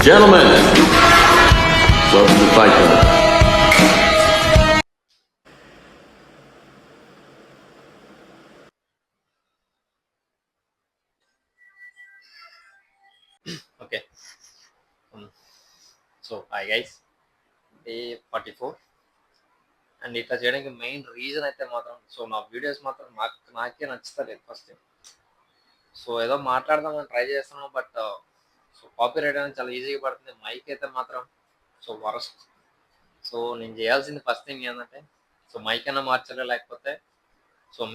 Gentlemen, welcome to Fight Club. Okay. Hmm. So, hi guys. Day 44 and ఇట్లా చేయడానికి main reason అయితే మాత్రం నా వీడియోస్ మాత్రం నాకే నచ్చుతలేదు ఫస్ట్ థింగ్. ఏదో మాట్లాడదామని ట్రై చేస్తున్నాం. బట్ కాపీరైట్ అనేది చాలా ఈజీగా పడుతుంది. మైక్ అయితే మాత్రం వరస్ట్. నేను చేయాల్సింది ఫస్ట్ థింగ్ ఏంటంటే మైక్ అయినా మార్చాలి, లేకపోతే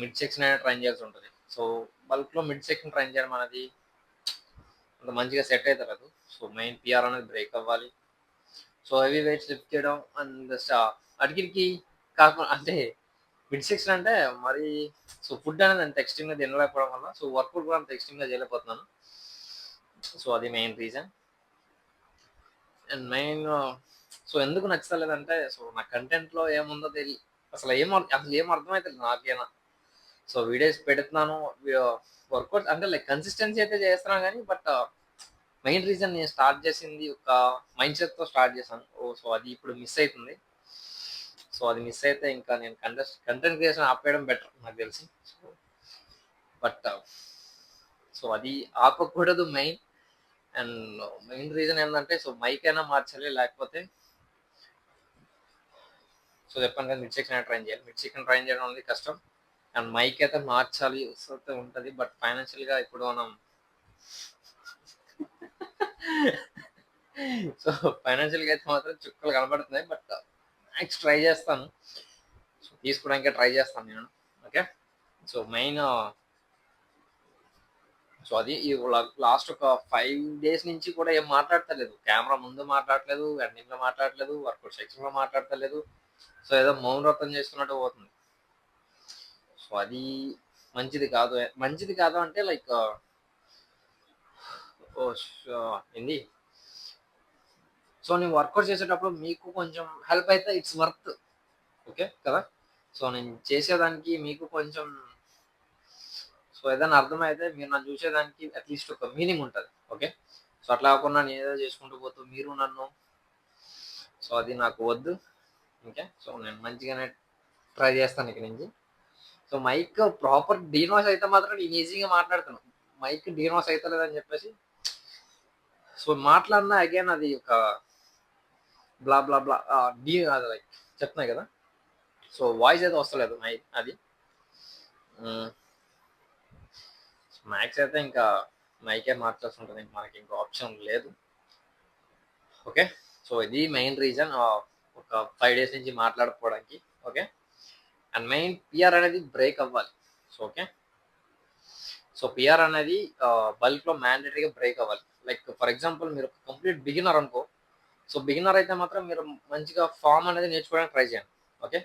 మిడ్ సెక్షన్ అయినా ట్రై చేయాల్సి ఉంటుంది. బల్క్‌లో మిడ్ సెక్షన్ ట్రై చేయడం అనేది అంత మంచిగా సెట్ అయితలేదు. మెయిన్ పిఆర్ అనేది బ్రేక్ అవ్వాలి. హెవీ వెయిట్స్ లిఫ్ట్ చేయడం అండ్ అడిగిరికి కాకుండా అంటే మిడ్ సెక్షన్ అంటే మరి ఫుడ్ అనేది అంత ఎక్స్ట్రీమ్గా తినలేకపోవడం వల్ల వర్కౌట్ కూడా అంత ఎక్స్ట్రీమ్గా చేయలేకపోతున్నాను. అది మెయిన్ రీజన్. అండ్ మెయిన్ ఎందుకు నచ్చలేదంటే నా కంటెంట్లో ఏముందో అసలు ఏం అర్థమవుతుంది నాకేనా. వీడియోస్ పెడుతున్నాను, వర్కౌట్ అంటే లైక్ కన్సిస్టెన్సీ అయితే చేస్తున్నాను కానీ బట్ మెయిన్ రీజన్ నేను స్టార్ట్ చేసింది ఒక మైండ్ సెట్తో స్టార్ట్ చేశాను. అది ఇప్పుడు మిస్ అవుతుంది. అది మిస్ అయితే ఇంకా నేను కంటెంట్ క్రియేషన్ ఆపేయడం బెటర్ నాకు తెలిసి. బట్ అది ఆపకూడదు మెయిన్. అండ్ మెయిన్ రీజన్ ఏంటంటే మైక్ అయినా మార్చాలి, లేకపోతే చెప్పాను కదా మిడ్ సెక్షన్ అయినా ట్రైన్ చేయాలి. మిడ్ సెక్షన్ ట్రైన్ చేయడం అనేది కష్టం. అండ్ మైక్ అయితే మార్చాలి అయితే ఉంటుంది. బట్ ఫైనాన్షియల్గా ఇప్పుడు మనం ఫైనాన్షియల్గా అయితే మాత్రం చుక్కలు కనబడుతున్నాయి. బట్ నెక్స్ట్ ట్రై చేస్తాను, తీసుకోవడానికి ట్రై చేస్తాను నేను. ఓకే. మెయిన్ అది లాస్ట్ ఒక 5 days నుంచి కూడా ఏం మాట్లాడతలేదు. కెమెరా ముందు మాట్లాడట్లేదు, ఎండింగ్లో మాట్లాడట్లేదు, వర్కౌట్ సెక్షన్లో మాట్లాడతలేదు. ఏదో మౌనవ్రతం చేస్తున్నట్టు పోతుంది. అది మంచిది కాదు అంటే లైక్ ఏంది. నేను వర్కౌట్ చేసేటప్పుడు మీకు కొంచెం హెల్ప్ అయితే ఇట్స్ వర్త్. ఓకే కదా. నేను చేసేదానికి మీకు కొంచెం ఏదైనా అర్థమైతే మీరు నన్ను చూసేదానికి అట్లీస్ట్ ఒక మీనింగ్ ఉంటుంది. ఓకే. అట్లా కాకుండా నేను ఏదో చేసుకుంటూ పోతూ మీరు నన్ను అది నాకు వద్దు. ఓకే. నేను మంచిగానే ట్రై చేస్తాను ఇక నుంచి. మైక్ ప్రాపర్ డీనాయిస్ అయితే మాత్రం నేను ఈజీగా మాట్లాడుతాను. మైక్ డీనాయిస్ అవుతలేదని చెప్పేసి మాట్లాడినా అగైన్ అది ఒక బ్లా బ్లా బ్లా అది లైక్ చెప్తున్నాయి కదా. వాయిస్ అయితే వస్తలేదు అది. మ్యాక్స్ అయితే ఇంకా మైకే మార్చాల్సి ఉంటుంది. మనకి ఇంకా ఆప్షన్ లేదు. ఓకే. ఇది మెయిన్ రీజన్ ఒక 5 days నుంచి మాట్లాడుకోవడానికి. ఓకే. అండ్ మెయిన్ పిఆర్ అనేది బ్రేక్ అవ్వాలి. ఓకే. పిఆర్ అనేది బల్క్లో మ్యాండేటరీగా బ్రేక్ అవ్వాలి. లైక్ ఫర్ ఎగ్జాంపుల్ మీరు కంప్లీట్ బిగినర్ అనుకో. బిగినర్ అయితే మాత్రం మీరు మంచిగా ఫామ్ అనేది నేర్చుకోవడానికి ట్రై చేయండి. ఓకే.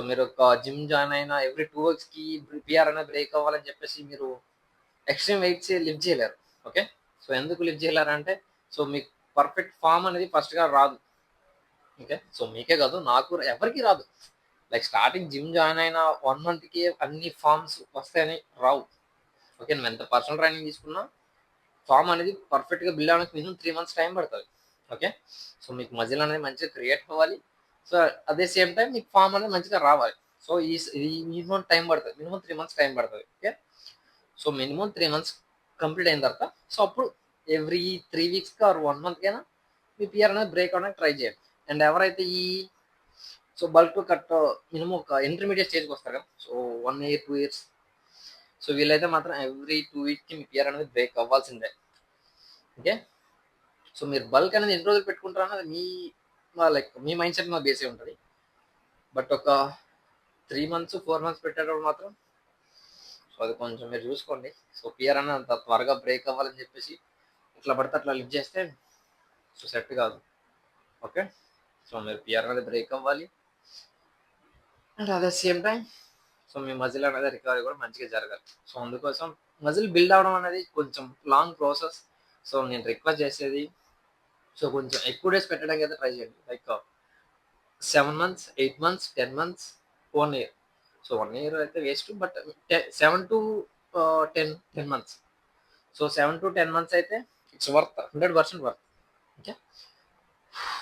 మీరు ఒక జిమ్ జాయిన్ అయిన ఎవ్రీ 2 weeksకి పిఆర్ అనేది బ్రేక్ అవ్వాలని చెప్పేసి మీరు ఎక్స్ట్రీమ్ వెయిట్స్ లిఫ్ట్ చేయలేరు. ఓకే. ఎందుకు లిఫ్ట్ చేయలేరంటే మీకు పర్ఫెక్ట్ ఫామ్ అనేది ఫస్ట్గా రాదు. ఓకే. మీకే కాదు, నాకు ఎవరికి రాదు. లైక్ స్టార్టింగ్ జిమ్ జాయిన్ అయిన 1 monthకి అన్ని ఫామ్స్ వస్తాయని రావు. ఓకే. నువ్వు ఎంత పర్సనల్ ట్రైనింగ్ తీసుకున్నా ఫామ్ అనేది పర్ఫెక్ట్గా బిల్డ్ అవడానికి మినిమం 3 months టైం పడుతుంది. ఓకే. మీకు మజిల్ అనేది మంచిగా క్రియేట్ అవ్వాలి. అదే సేమ్ టైం మీకు ఫామ్ అనేది మంచిగా రావాలి. ఈ మినిమం టైం పడుతుంది. మినిమం 3 months టైం పడుతుంది. ఓకే. మినిమం 3 months కంప్లీట్ అయిన తర్వాత అప్పుడు ఎవ్రీ 3 weeksకి ఆర్ 1 monthకైనా మీ పిఆర్ అనేది బ్రేక్ అవ్వడానికి ట్రై చేయండి. అండ్ ఎవరైతే ఈ బల్క్ కట్ మినిమం ఒక ఇంటర్మీడియట్ స్టేజ్కి వస్తారు కదా. 1 year 2 years వీళ్ళైతే మాత్రం ఎవ్రీ 2 weeksకి మీ పిఆర్ అనేది బ్రేక్ అవ్వాల్సిందే. ఓకే. మీరు బల్క్ అనేది ఎన్ని రోజులు పెట్టుకుంటారు అన్నది లైక్ మీ మైండ్ సెట్ మీద బేసే ఉంటుంది. బట్ ఒక 3 months 4 months పెట్టేటప్పుడు మాత్రం అది కొంచెం మీరు చూసుకోండి. పిఆర్ అనేది అంత త్వరగా బ్రేక్ అవ్వాలని చెప్పేసి ఇట్లా పడితే అట్లా లిఫ్ట్ చేస్తే సెట్ కాదు. ఓకే. మీరు పిఆర్ అనేది బ్రేక్ అవ్వాలి. And at the same time me muscle అనేది రికవరీ కూడా మంచిగా జరగాలి. అందుకోసం మజిల్ బిల్డ్ అవడం అనేది కొంచెం లాంగ్ ప్రాసెస్. నేను రిక్వెస్ట్ చేసేది కొంచెం ఎక్కువ డేస్ పెట్టడానికి అయితే ట్రై చేయండి. Like 7 months 8 months 10 months 1 year. 1 year అయితే waste. But 7 to 10 months. 7 to 10 months అయితే it's worth, 100% worth. Okay.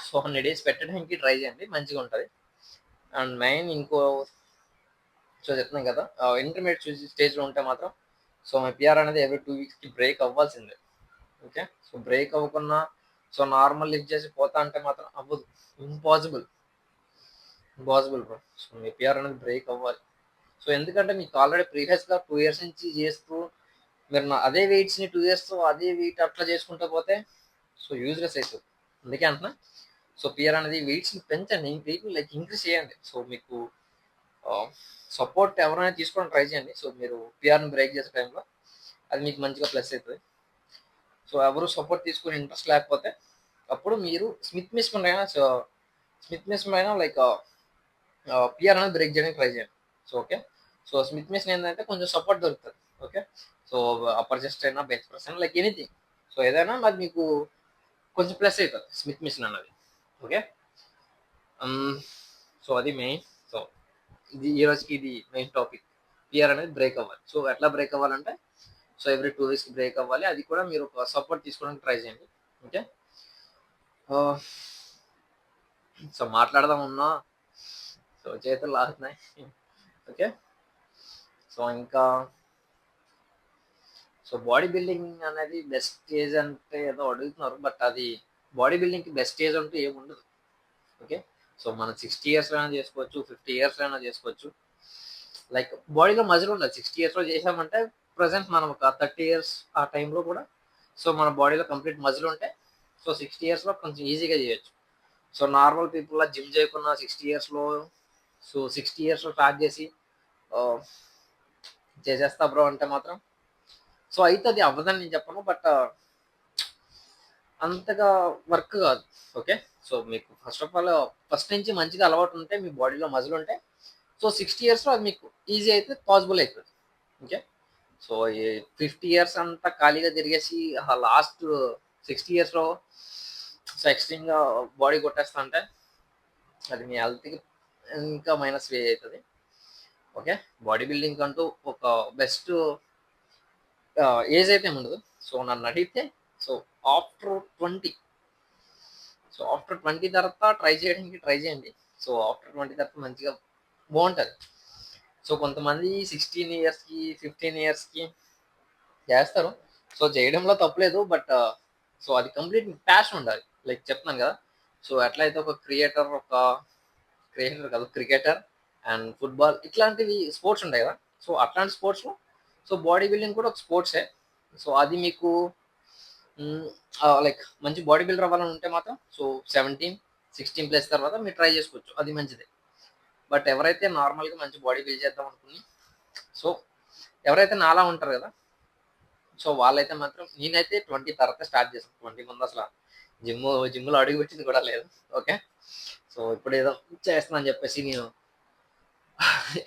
So 100 days పెట్టడానికి ట్రై చేయండి, మంచిగా ఉంటుంది. అండ్ మెయిన్ ఇంకో సో చెప్తున్నాం కదా, ఇంటర్మీడియట్ స్టేజ్లో ఉంటే మాత్రం సో మీ పిఆర్ అనేది ఎవ్రీ 2 వీక్స్కి బ్రేక్ అవ్వాల్సిందే. ఓకే. సో బ్రేక్ అవ్వకుండా సో నార్మల్ లిఫ్ట్ చేసి పోతా అంటే మాత్రం అవ్వదు, ఇంపాసిబుల్, ఇంపాసిబుల్ బ్రో. సో మీ పిఆర్ అనేది బ్రేక్ అవ్వాలి. సో ఎందుకంటే మీకు ఆల్రెడీ ప్రీవియస్గా 2 ఇయర్స్ నుంచి చేస్తూ మీరు అదే వెయిట్స్ని 2 ఇయర్స్ అదే వెయిట్ అట్లా చేసుకుంటూ పోతే సో యూజ్లెస్ అవుతుంది. అందుకే అంటున్నా, సో పిఆర్ అనేది వెయిట్స్ని పెంచండి, వెయిట్ని లైక్ ఇంక్రీజ్ చేయండి. సో మీకు సపోర్ట్ ఎవరైనా తీసుకోవడానికి ట్రై చేయండి. సో మీరు పిఆర్ని బ్రేక్ చేసే టైంలో అది మీకు మంచిగా ప్లస్ అవుతుంది. సో ఎవరు సపోర్ట్ తీసుకుని ఇంట్రెస్ట్ లేకపోతే అప్పుడు మీరు స్మిత్ మిస్మన్ అయినా సో స్మిత్ మిస్మన్ అయినా లైక్ పిఆర్ అనేది బ్రేక్ చేయడానికి ట్రై చేయండి. So okay. So Smith machine ఏంటంటే కొంచెం సపోర్ట్ దొరుకుతుంది. ఓకే. సో అప్పర్ చెస్ట్ అయినా బెంచ్ ప్రెస్ అయినా లైక్ ఎనీథింగ్, సో ఏదైనా అది మీకు కొంచెం ప్లస్ అవుతుంది స్మిత్ మిషన్ అన్నది. ఓకే. సో అది మెయిన్. సో ఇది ఈ రోజుకి ఇది మెయిన్ టాపిక్, పిఆర్ అనేది బ్రేక్ అవ్వాలి. సో ఎట్లా బ్రేక్ అవ్వాలంటే సో ఎవ్రీ 2 వీక్స్కి బ్రేక్ అవ్వాలి. అది కూడా మీరు ఒక సపోర్ట్ తీసుకోవడానికి ట్రై చేయండి. ఓకే. సో మాట్లాడదాం ఉన్నా సో చేతులు లాగుతున్నాయి. ఓకే. సో ఇంకా సో బాడీ బిల్డింగ్ అనేది బెస్ట్ ఏజ్ అంటే ఏదో అడుగుతున్నారు, బట్ అది బాడీ బిల్డింగ్కి బెస్ట్ ఏజ్ అంటూ ఏముండదు. ఓకే. సో మనం 60 ఇయర్స్ అయినా చేసుకోవచ్చు, 50 ఇయర్స్ అయినా చేసుకోవచ్చు. లైక్ బాడీలో మజిల్ ఉండాలి. 60 ఇయర్స్లో చేసామంటే ప్రజెంట్ మనం ఒక 30 ఇయర్స్ ఆ టైంలో కూడా సో మన బాడీలో కంప్లీట్ మజిల్ ఉంటే సో 60 ఇయర్స్లో కొంచెం ఈజీగా చేయొచ్చు. సో నార్మల్ పీపుల్లా జిమ్ చేయకుండా 60 ఇయర్స్లో సో 60 ఇయర్స్లో స్టార్ట్ చేసి చేసేస్తా బ్రో అంటే మాత్రం సో అవుతుంది, అవ్వదని నేను చెప్పను, బట్ అంతగా వర్క్ కాదు. ఓకే. సో మీకు ఫస్ట్ ఆఫ్ ఆల్ ఫస్ట్ నుంచి మంచిగా అలవాటు ఉంటే మీ బాడీలో మజిల్ ఉంటే సో 60 ఇయర్స్లో అది మీకు ఈజీ అయితే పాసిబుల్ అవుతుంది. ఓకే. సో ఈ 50 ఇయర్స్ అంతా ఖాళీగా తిరిగేసి లాస్ట్ 60 ఇయర్స్లో సో ఎక్స్ట్రీమ్గా బాడీ కొట్టేస్తా అంటే అది మీ హెల్త్కి ఇంకా మైనస్ వే అవుతుంది. ఓకే. బాడీ బిల్డింగ్ అంటూ ఒక బెస్ట్ ఏజ్ అయితే ఉండదు. సో నన్ను అడిగితే సో ఆఫ్టర్ 20, సో ఆఫ్టర్ 20 తర్వాత ట్రై చేయడానికి ట్రై చేయండి. సో ఆఫ్టర్ 20 తర్వాత మంచిగా బాగుంటుంది. సో కొంతమంది 16 ఇయర్స్కి 15 ఇయర్స్కి చేస్తారు. సో చేయడంలో తప్పులేదు, బట్ సో అది కంప్లీట్ ప్యాషన్ ఉండాలి. లైక్ చెప్తున్నాను కదా, సో ఎట్లయితే ఒక క్రికెటర్ కాదు క్రికెటర్ అండ్ ఫుట్బాల్ ఇట్లాంటివి స్పోర్ట్స్ ఉంటాయి కదా, సో అట్లాంటి స్పోర్ట్స్లో సో బాడీ బిల్డింగ్ కూడా ఒక స్పోర్ట్సే. సో అది మీకు లైక్ మంచి బాడీ బిల్డర్ అవ్వాలని ఉంటే మాత్రం సో 17, 16 ప్లస్ తర్వాత మీరు ట్రై చేసుకోవచ్చు, అది మంచిదే. బట్ ఎవరైతే నార్మల్గా మంచి బాడీ బిల్డ్ చేద్దాం అనుకుని సో ఎవరైతే నాలా ఉంటారు కదా, సో వాళ్ళైతే మాత్రం నేనైతే 20 తర్వాత స్టార్ట్ చేశాను. 20 ముందు అసలు జిమ్లో అడుగు పెట్టింది కూడా లేదు. ఓకే. సో ఇప్పుడు ఏదో చేస్తున్నాను చెప్పేసి నేను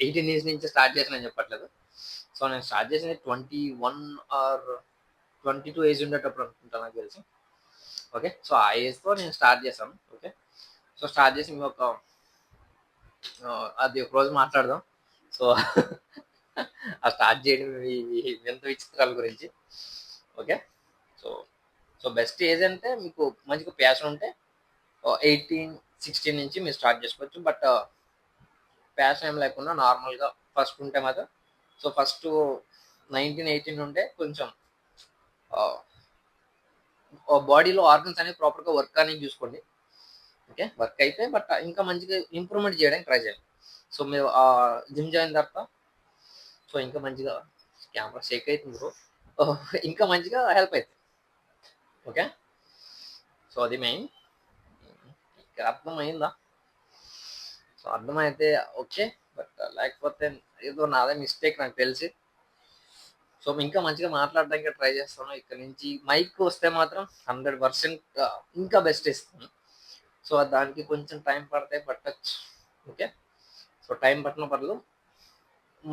18 ఇయర్స్ నుంచి స్టార్ట్ చేసిన అని చెప్పట్లేదు. సో నేను స్టార్ట్ చేసింది 21 ఆర్ 22 ఏజ్ ఉండేటప్పుడు అనుకుంటా నాకు తెలిసి. ఓకే. సో ఆ ఏజ్తో నేను స్టార్ట్ చేశాను. ఓకే. సో స్టార్ట్ చేసి మేము అది ఒక రోజు మాట్లాడదాం. సో ఆ స్టార్ట్ చేయడం వింత విచిత్రాల గురించి. Okay. So so best age అంటే మీకు మంచిగా ప్యాషన్ ఉంటే 18, 16 నుంచి మీరు స్టార్ట్ చేసుకోవచ్చు. బట్ ప్యాషన్ ఏం లేకుండా నార్మల్గా ఫస్ట్ ఉంటే మాత్రం సో ఫస్ట్ 19, 18 ఉంటే కొంచెం బాడీలో ఆర్గన్స్ అనేవి ప్రాపర్గా వర్క్ అనేది చూసుకోండి. ఓకే. వర్క్ అయితే బట్ ఇంకా మంచిగా ఇంప్రూవ్మెంట్ చేయడానికి ట్రై చేయండి. సో మీరు జిమ్ జాయిన్ తర్వాత సో ఇంకా మంచిగా కెమెరా షేక్ అవుతుంది బ్రో, ఇంకా మంచిగా హెల్ప్ అవుతుంది. ఓకే. సో అది మెయిన్. ఇంకా అర్థమైందా? సో అర్థమైతే ఓకే, బట్ లేకపోతే ఏదో నాదే మిస్టేక్ నాకు తెలిసి. సో ఇంకా మంచిగా మాట్లాడడానికి ట్రై చేస్తాను. ఇక్కడ నుంచి మైక్ వస్తే మాత్రం 100% ఇంకా బెస్ట్ ఇస్తాను. సో దానికి కొంచెం టైం పట్టచ్చు. ఓకే. సో టైం పట్టిన పర్లేదు,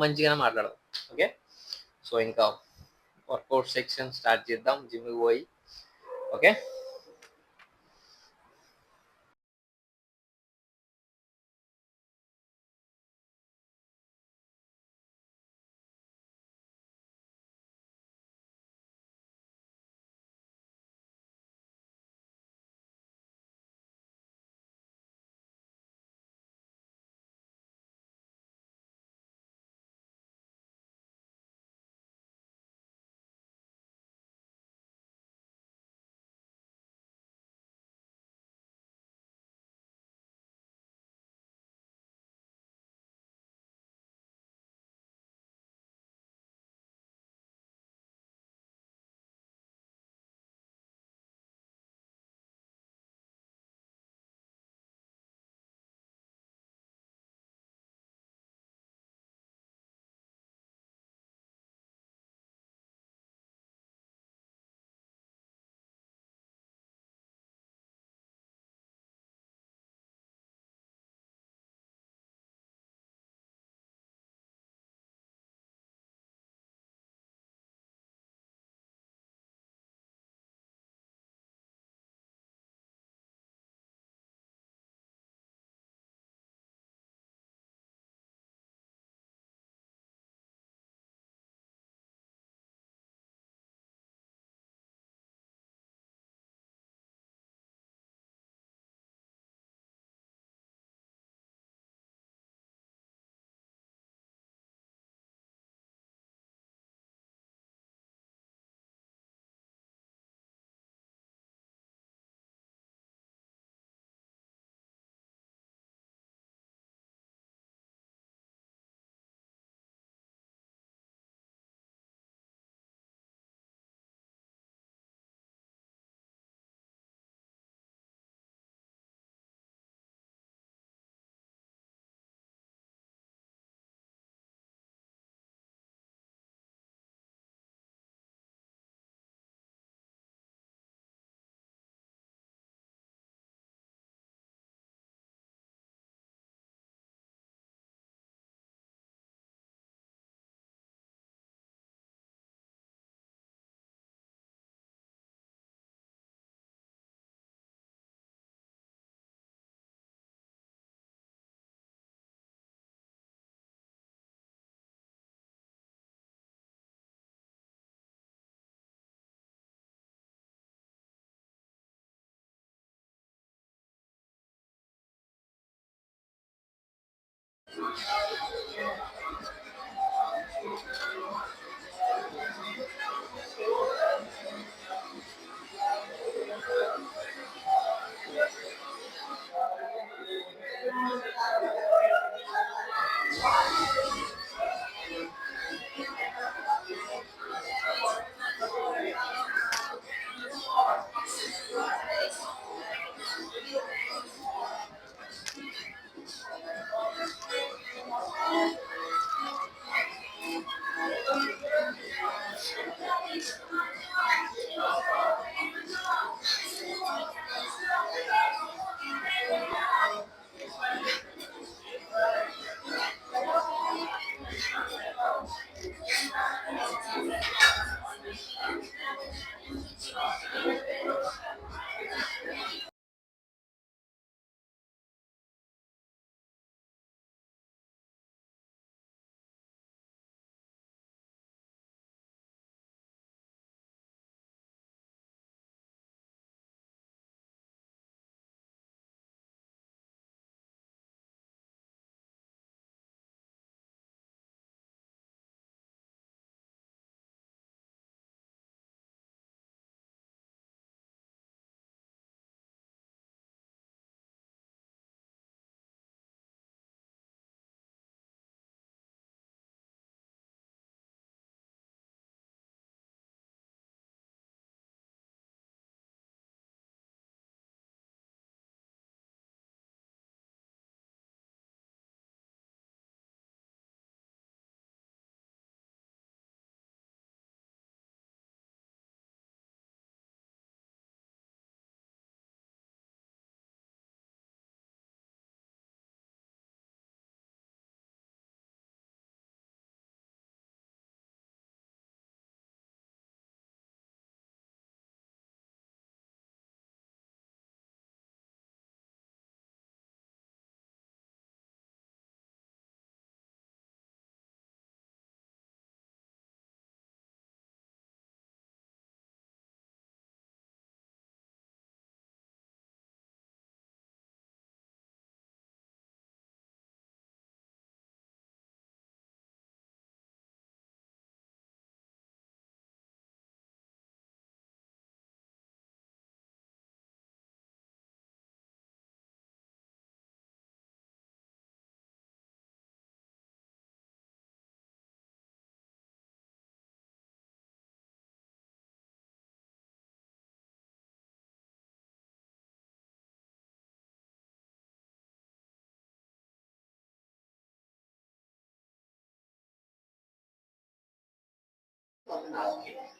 మంచిగానే మాట్లాడదాం. ఓకే. సో ఇంకా వర్కౌట్ సెక్షన్ స్టార్ట్ చేద్దాం జిమ్కి పోయి. Okay.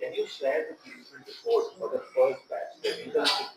Can you share the placement report for the first batch, the internship